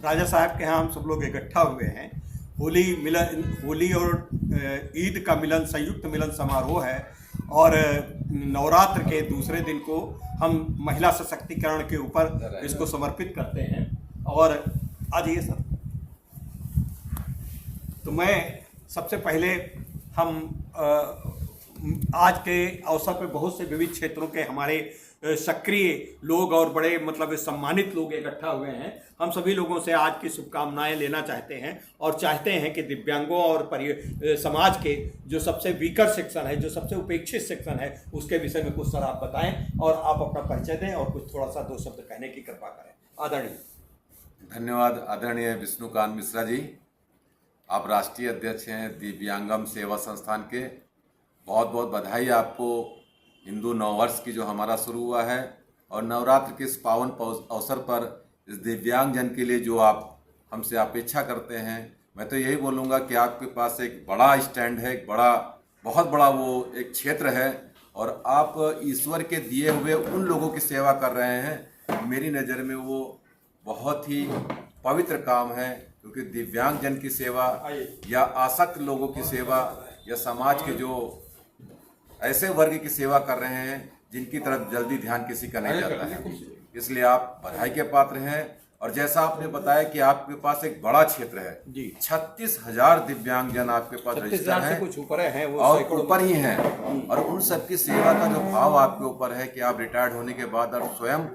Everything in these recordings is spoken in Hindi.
राजा साहब के यहाँ हम सब लोग इकट्ठा हुए हैं। होली और ईद का मिलन, संयुक्त मिलन समारोह है। और नवरात्र के दूसरे दिन को हम महिला सशक्तिकरण के ऊपर इसको समर्पित करते हैं। और आज ये सर, तो मैं सबसे पहले हम आज के अवसर पर बहुत से विविध क्षेत्रों के हमारे सक्रिय लोग और बड़े मतलब सम्मानित लोग इकट्ठा हुए हैं। हम सभी लोगों से आज की शुभकामनाएं लेना चाहते हैं और चाहते हैं कि दिव्यांगों और समाज के जो सबसे वीकर सेक्शन है, जो सबसे उपेक्षित सेक्शन है, उसके विषय में कुछ सर आप बताएं और आप अपना परिचय दें और कुछ थोड़ा सा दो शब्द कहने की कृपा करें। आदरणीय। धन्यवाद आदरणीय विष्णुकांत मिश्रा जी, आप राष्ट्रीय अध्यक्ष हैं दिव्यांगम सेवा संस्थान के। बहुत बहुत बधाई आपको हिंदू नववर्ष की जो हमारा शुरू हुआ है, और नवरात्र के इस पावन अवसर पर इस दिव्यांग जन के लिए जो आप हमसे अपेक्षा करते हैं। मैं तो यही बोलूँगा कि आपके पास एक बड़ा स्टैंड है, एक बहुत बड़ा वो एक क्षेत्र है, और आप ईश्वर के दिए हुए उन लोगों की सेवा कर रहे हैं। मेरी नज़र में वो बहुत ही पवित्र काम है, क्योंकि दिव्यांग जन की सेवा या आसक्त लोगों की सेवा या समाज के जो ऐसे वर्ग की सेवा कर रहे हैं जिनकी तरफ जल्दी ध्यान किसी का नहीं जाता है, इसलिए आप बधाई के पात्र हैं। और जैसा आपने बताया कि आपके पास एक बड़ा क्षेत्र है जी, 36,000 दिव्यांग जन आपके पास रजिस्टर हैं, कुछ ऊपर है वो और ऊपर ही हैं, और उन सबकी सेवा का जो भाव आपके ऊपर है कि आप रिटायर्ड होने के बाद और स्वयं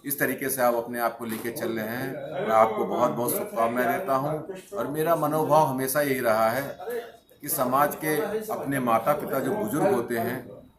इस तरीके से आप अपने आप को लेके चल रहे हैं, मैं आपको बहुत बहुत शुभकामनाएं देता हूं। और मेरा मनोभाव हमेशा यही रहा है कि समाज के अपने माता पिता जो बुजुर्ग होते हैं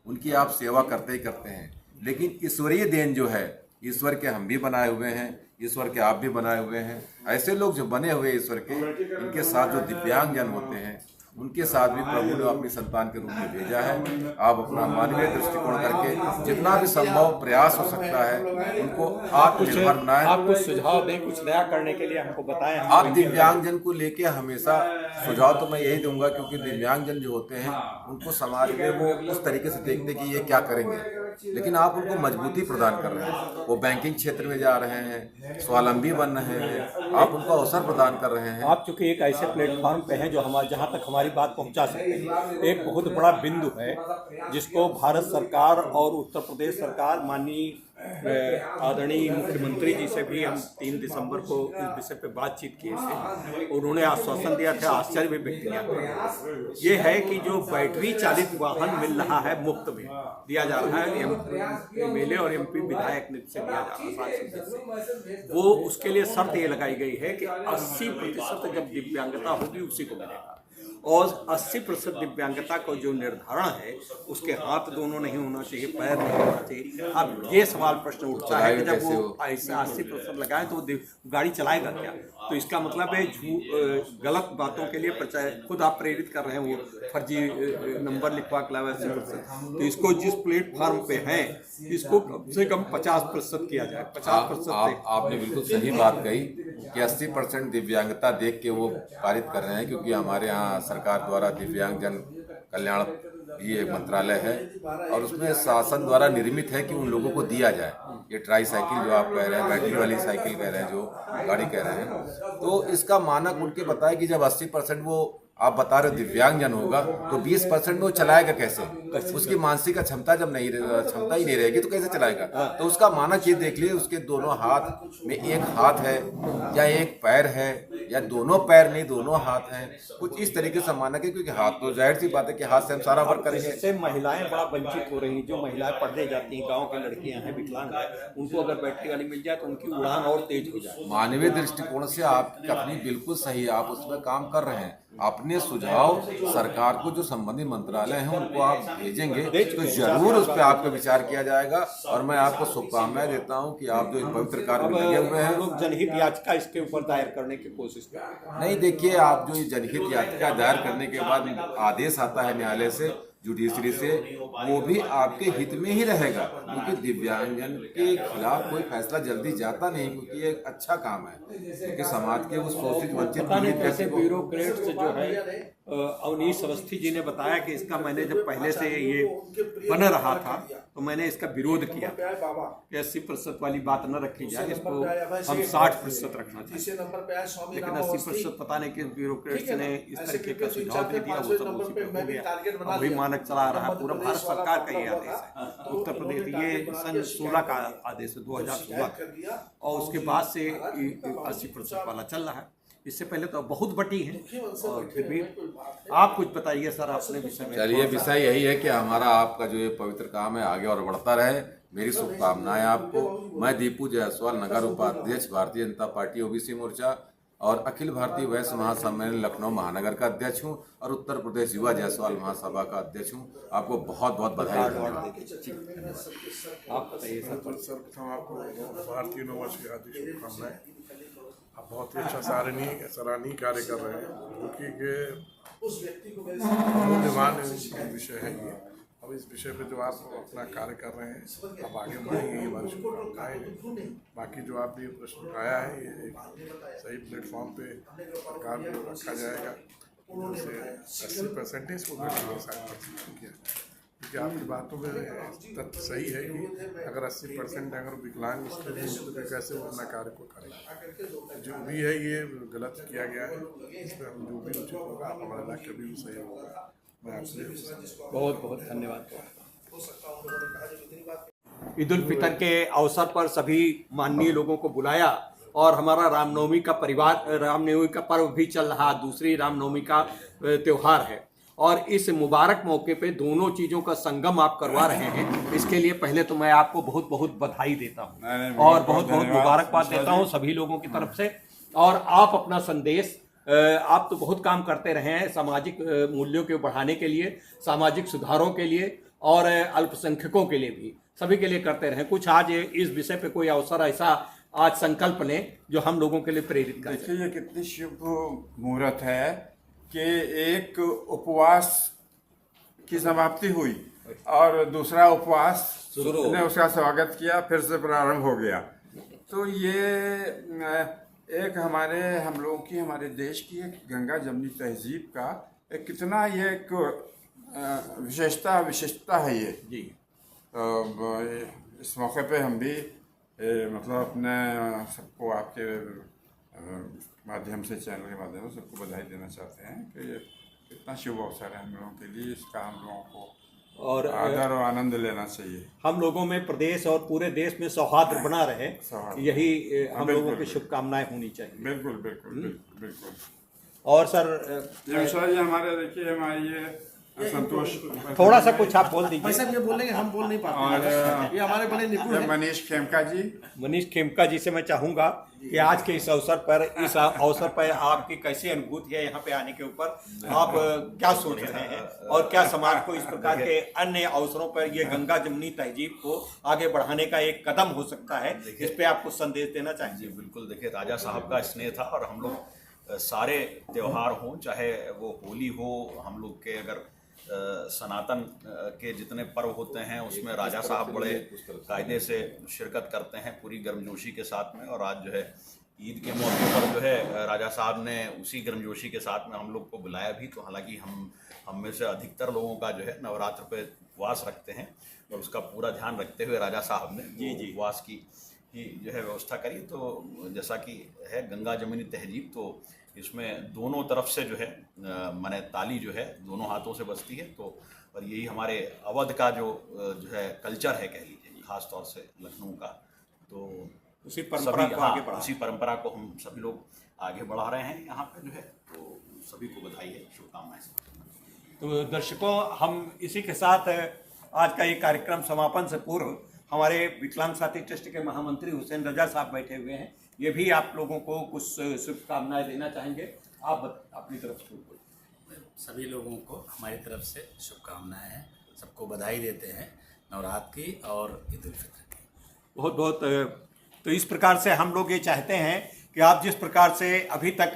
उनकी आप सेवा करते ही करते हैं, लेकिन ईश्वरीय देन जो है, ईश्वर के हम भी बनाए हुए हैं, ईश्वर के आप भी बनाए हुए हैं। ऐसे लोग जो बने हुए ईश्वर के, इनके साथ जो दिव्यांग जन होते हैं उनके साथ भी प्रभु ने अपनी संतान के रूप में भेजा है। आप अपना मानवीय दृष्टिकोण करके जितना भी संभव प्रयास हो सकता है उनको आत्मनिर्भर बनाएं। आप कुछ सुझाव दें, कुछ नया करने के लिए हमको बताएं। आप दिव्यांग जन को लेके हमेशा सुझाव तो मैं यही दूंगा, क्योंकि दिव्यांग जन जो होते हैं उनको समाज में वो उस तरीके से देखते कि ये क्या करेंगे, लेकिन आप उनको मजबूती प्रदान कर रहे हैं। वो बैंकिंग क्षेत्र में जा रहे हैं, स्वावलंबी बन रहे हैं, आप उनको अवसर प्रदान कर रहे हैं। आप चूंकि एक ऐसे प्लेटफॉर्म पे हैं जो हमारे जहाँ तक हमारी बात पहुँचा सकते हैं। एक बहुत बड़ा बिंदु है जिसको भारत सरकार और उत्तर प्रदेश सरकार माननीय आदरणीय मुख्यमंत्री जी से भी हम 3 दिसंबर को इस विषय पे बातचीत किए थे। उन्होंने आश्वासन दिया था, आश्चर्य भी व्यक्त किया। ये है कि जो बैटरी चालित वाहन मिल रहा है, मुफ्त में दिया जा रहा है, MLA और MP विधायक से दिया जा रहा है, वो उसके लिए शर्त ये लगाई गई है कि 80% जब दिव्यांगता होगी उसी को मिलेगा। और 80% दिव्यांगता को जो निर्धारण है उसके हाथ दोनों नहीं होना चाहिए, पैर नहीं होना चाहिए। अब ये सवाल प्रश्न उठता है कि जब वो ऐसा 80% लगाए तो वो गाड़ी चलाएगा क्या? तो इसका मतलब है गलत बातों के लिए खुद आप प्रेरित कर रहे हैं, वो फर्जी नंबर लिखवा के लावा 80%। तो इसको जिस प्लेटफॉर्म पे है इसको कम से कम 50% किया जाए। 50% आपने बिल्कुल सही बात कही कि 80% दिव्यांगता देख के वो पारित कर रहे हैं, क्योंकि हमारे यहाँ सरकार द्वारा दिव्यांग जन कल्याण भी एक मंत्रालय है, और उसमें शासन द्वारा निर्मित है कि उन लोगों को दिया जाए। ये ट्राई साइकिल जो आप कह रहे हैं, बैटरी वाली साइकिल कह रहे हैं, जो गाड़ी कह रहे हैं, तो इसका मानक उनके बताया कि जब 80% वो आप बता रहे दिव्यांग जन होगा तो 20% वो चलाएगा कैसे? उसकी मानसिक क्षमता जब नहीं क्षमता ही नहीं रहेगी तो कैसे चलाएगा? तो उसका मानक ये देख लीजिए, उसके दोनों हाथ में एक हाथ है या एक पैर है या दोनों पैर नहीं दोनों हाथ हैं, कुछ इस तरीके से मानक है, क्योंकि हाथ तो जाहिर सी बात है कि हाथ से हम सारा वर्क करेंगे। इससे महिलाएं बड़ा वंचित हो रही हैं। जो महिलाएं पढ़ने जाती हैं, गांव की लड़कियां हैं, विकलांग हैं, उनको अगर बैटरी वाली मिल जाए तो उनकी उड़ान और तेज हो जाए। मानवीय दृष्टिकोण से आपकी अपनी बिल्कुल सही, आप उसमें काम कर रहे हैं। अपने सुझाव सरकार को जो संबंधित मंत्रालय हैं उनको आप भेजेंगे तो जरूर उस पर आपका विचार किया जाएगा, और मैं आपको शुभकामनाएं देता हूं कि आप जो इस पवित्र कार्य में लगे हुए हैं। लोग जनहित याचिका इसके ऊपर दायर करने की कोशिश कर रहे हैं। नहीं, देखिए, आप जो जनहित याचिका दायर करने के बाद आदेश आता है न्यायालय से, जुडिशरी से, वो भी आपके हित में ही रहेगा, क्योंकि दिव्यांगजन के खिलाफ कोई फैसला जल्दी जाता नहीं, क्योंकि ये एक अच्छा काम है, क्योंकि समाज के वो शोषित वंचित ब्यूरोक्रेट्स जो है अवनीश अवस्थी जी ने बताया कि इसका मैंने जब पहले से ये बन रहा था तो मैंने इसका विरोध किया कि 80% वाली बात न रखी जाए, इसको हम 60% रखना चाहिए। लेकिन 80% पता नहीं किस ब्यूरोक्रेट्स ने इस तरीके का सुझाव दे दिया, वो सब उसी पे हो गया। वही मानक चला रहा, पूरा भारत सरकार का ये आदेश है। उत्तर प्रदेश ये सन 16 का आदेश है, 2016 का, और उसके बाद से 80% वाला चल रहा है। इससे पहले तो बहुत बटी है। और फिर भी आप कुछ बताइए सर अपने विषय में। चलिए, विषय यही है कि हमारा आपका जो ये पवित्र काम है आगे और बढ़ता रहे। मेरी शुभकामनाएं आपको। मैं दीपू जायसवाल, नगर उपाध्यक्ष, भारतीय जनता पार्टी ओबीसी मोर्चा और अखिल भारतीय वैश्य महासम्मेलन लखनऊ महानगर का अध्यक्ष हूँ और उत्तर प्रदेश युवा जायसवाल महासभा का अध्यक्ष हूँ। आपको बहुत बहुत बधाई। आप बताइए सर। सर्वप्रथम आपको भारतीय नववर्ष की हार्दिक शुभकामनाएं। आप बहुत ही अच्छा सराहनीय कार्य कर रहे हैं, क्योंकि मूल्यवान विषय है ये। अब इस विषय पे जो आप अपना कार्य कर रहे हैं, आप आगे बढ़ेंगे, ये हमारी शुभकामनाएं हैं। बाकी जो आपने प्रश्न उठाया है, ये एक सही प्लेटफॉर्म पे सरकार को रखा जाएगा। जैसे 80% इसको घटाने 60% किया, क्योंकि आपकी बातों में तथ्य सही है कि अगर 80% अगर विकलांग स्थिति है तो कैसे वो अपना कार्य को करें। जो भी है ये गलत किया गया है, इस पर हम जो भी उचित होगा आप हमारे इलाके भी सही होगा। मैं आपसे बहुत बहुत धन्यवाद। ईद उल फितर के अवसर पर सभी माननीय लोगों को बुलाया और हमारा रामनवमी का पर्व भी चल रहा, दूसरी रामनवमी का त्यौहार है और इस मुबारक मौके पे दोनों चीज़ों का संगम आप करवा रहे हैं। इसके लिए पहले तो मैं आपको बहुत बहुत बधाई देता हूँ और बहुत बहुत मुबारकबाद देता हूँ सभी लोगों की तरफ से। और आप अपना संदेश, आप तो बहुत काम करते रहे हैं सामाजिक मूल्यों को बढ़ाने के लिए, सामाजिक सुधारों के लिए और अल्पसंख्यकों के लिए भी, सभी के लिए करते रहे। कुछ आज इस विषय पे कोई अवसर ऐसा आज संकल्प लें जो हम लोगों के लिए प्रेरित करे। देखिए, ये कितनी शुभ मुहूर्त है कि एक उपवास की समाप्ति हुई और दूसरा उपवास ने उसका स्वागत किया, फिर से प्रारंभ हो गया। तो ये एक हम लोगों की, हमारे देश की एक गंगा जमनी तहजीब का एक कितना ये एक विशेषता है ये जी। इस मौके पे हम भी मतलब अपने सबको आपके माध्यम से, चैनल के माध्यम से सबको बधाई देना चाहते हैं कि ये कितना शुभ अवसर है हम लोगों के लिए। इसका हम लोगों को और आदर और आनंद लेना चाहिए। हम लोगों में प्रदेश और पूरे देश में सौहार्द बना रहे, यही हम लोगों की शुभकामनाएं होनी चाहिए। बिल्कुल बिल्कुल बिल्कुल बिल्कुल। और सर ये हमारे, देखिए हमारी ये संतोष, थोड़ा सा कुछ आप बोल दीजिए। सब ये बोलेंगे, हम बोल नहीं पाते। ये हमारे बड़े निपुण हैं। मनीष खेमका जी से मैं चाहूंगा कि आज के इस अवसर पर आपकी कैसी अनुभूति है यहाँ पे आने के ऊपर, आप क्या सोच रहे हैं और क्या समाज को इस प्रकार के अन्य अवसरों पर ये गंगा जमनी तहजीब को आगे बढ़ाने का एक कदम हो सकता है, इस पे आप कुछ संदेश देना चाहेंगे? बिल्कुल, देखिए राजा साहब का स्नेह था और हम लोग सारे त्योहार हों, चाहे वो होली हो, हम लोग के अगर सनातन के जितने पर्व होते हैं उसमें राजा साहब बड़े कायदे से शिरकत करते हैं पूरी गर्मजोशी के साथ में। और आज जो है ईद के मौके पर जो है राजा साहब ने उसी गर्मजोशी के साथ में हम लोग को बुलाया भी। तो हालांकि हम में से अधिकतर लोगों का जो है नवरात्र पे उपवास रखते हैं और उसका पूरा ध्यान रखते हुए राजा साहब ने उपवास की ही जो है व्यवस्था करी। तो जैसा कि है गंगा जमुनी तहजीब, तो इसमें दोनों तरफ से जो है माने ताली जो है दोनों हाथों से बजती है। तो और यही हमारे अवध का जो है कल्चर है, कह लीजिए खास तौर से लखनऊ का। तो उसी परंपरा को हम सभी लोग आगे बढ़ा रहे हैं यहाँ पे जो है। तो सभी को बधाई है, शुभकामनाएं। तो दर्शकों, हम इसी के साथ आज का ये कार्यक्रम समापन से पूर्व हमारे विकलांग साथी ट्रस्ट के महामंत्री हुसैन रजा साहब बैठे हुए हैं, ये भी आप लोगों को कुछ शुभकामनाएं देना चाहेंगे। आप अपनी तरफ से। सभी लोगों को हमारी तरफ से शुभकामनाएं हैं, सबको बधाई देते हैं नवरात्र की और ईद उल फितर की। बहुत बहुत। तो इस प्रकार से हम लोग ये चाहते हैं कि आप जिस प्रकार से अभी तक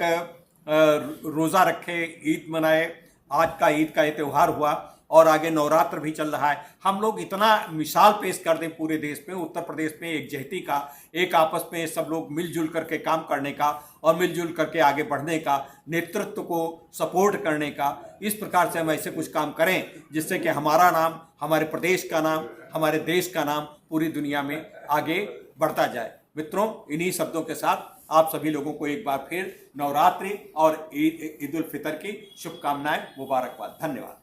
रोज़ा रखे, ईद मनाए, आज का ईद का ये त्यौहार हुआ, और आगे नवरात्र भी चल रहा है। हम लोग इतना मिसाल पेश कर दें पूरे देश में, उत्तर प्रदेश में एक जहती का, एक आपस में सब लोग मिलजुल करके काम करने का और मिलजुल करके आगे बढ़ने का, नेतृत्व को सपोर्ट करने का। इस प्रकार से हम ऐसे कुछ काम करें जिससे कि हमारा नाम, हमारे प्रदेश का नाम, हमारे देश का नाम पूरी दुनिया में आगे बढ़ता जाए। मित्रों, इन्हीं शब्दों के साथ आप सभी लोगों को एक बार फिर नवरात्रि और ईद उल फितर की शुभकामनाएं, मुबारकबाद। धन्यवाद।